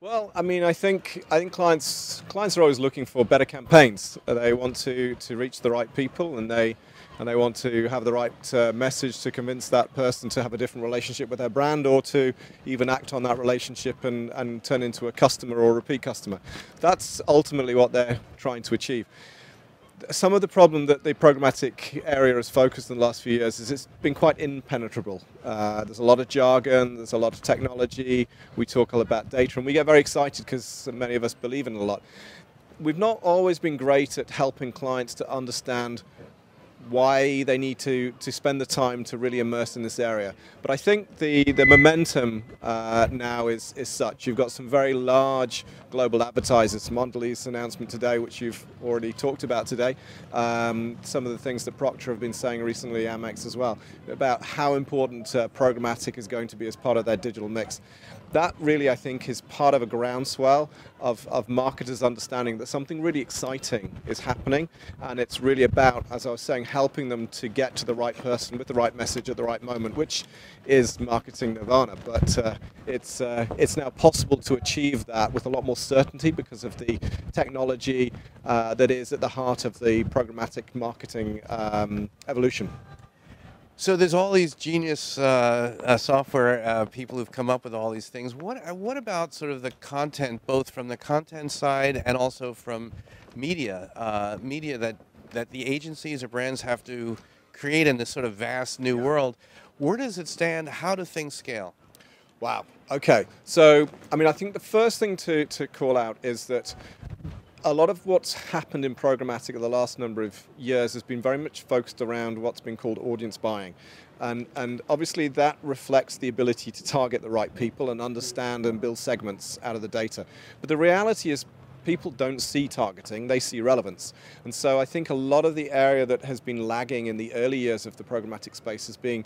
Well, I mean, I think clients are always looking for better campaigns. They want to reach the right people, and they want to have the right message to convince that person to have a different relationship with their brand, or to even act on that relationship and turn into a customer or a repeat customer. That's ultimately what they're trying to achieve. Some of the problem that the programmatic area has focused in the last few years is it's been quite impenetrable. There's a lot of jargon, there's a lot of technology, we talk all about data, and we get very excited because many of us believe in it a lot. We've not always been great at helping clients to understand why they need to spend the time to really immerse in this area. But I think the momentum now is such. You've got some very large global advertisers. Mondelez's announcement today, which you've already talked about today. Some of the things that Procter have been saying recently, Amex as well, about how important programmatic is going to be as part of their digital mix. That really, I think, is part of a groundswell of marketers understanding that something really exciting is happening, and it's really about, as I was saying, helping them to get to the right person with the right message at the right moment, which is marketing nirvana. But it's now possible to achieve that with a lot more certainty because of the technology that is at the heart of the programmatic marketing evolution. So there's all these genius software people who've come up with all these things. What about sort of the content, both from the content side and also from media, media that the agencies or brands have to create in this sort of vast new world? Where does it stand? How do things scale? Wow. Okay. So, I mean, I think the first thing to call out is that a lot of what's happened in programmatic in the last number of years has been very much focused around what's been called audience buying. And obviously that reflects the ability to target the right people and understand and build segments out of the data. But the reality is people don't see targeting, they see relevance. And so I think a lot of the area that has been lagging in the early years of the programmatic space has been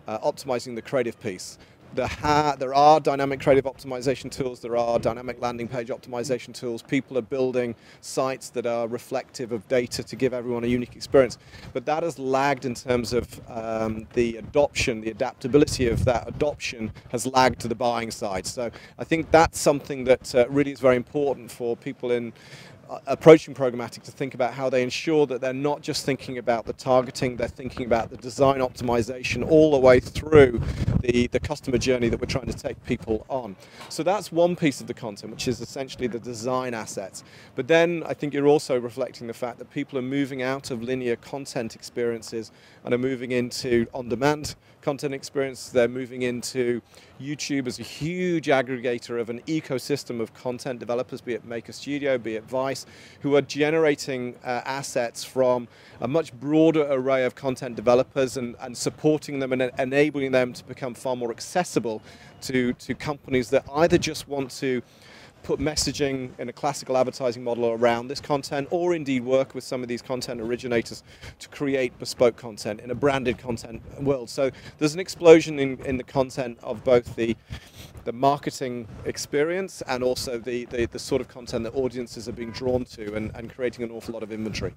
optimizing the creative piece. There are dynamic creative optimization tools, there are dynamic landing page optimization tools. People are building sites that are reflective of data to give everyone a unique experience. But that has lagged in terms of the adoption, the adaptability of that adoption has lagged to the buying side. So I think that's something that really is very important for people in approaching programmatic to think about how they ensure that they're not just thinking about the targeting, they're thinking about the design optimization all the way through the customer journey that we're trying to take people on. So that's one piece of the content, which is essentially the design assets. But then I think you're also reflecting the fact that people are moving out of linear content experiences and are moving into on-demand content experience. They're moving into YouTube as a huge aggregator of an ecosystem of content developers, be it Maker Studio, be it Vice, who are generating assets from a much broader array of content developers and supporting them and enabling them to become far more accessible to companies that either just want to put messaging in a classical advertising model around this content, or indeed work with some of these content originators to create bespoke content in a branded content world. So there's an explosion in the content of both the marketing experience and also the sort of content that audiences are being drawn to and creating an awful lot of inventory.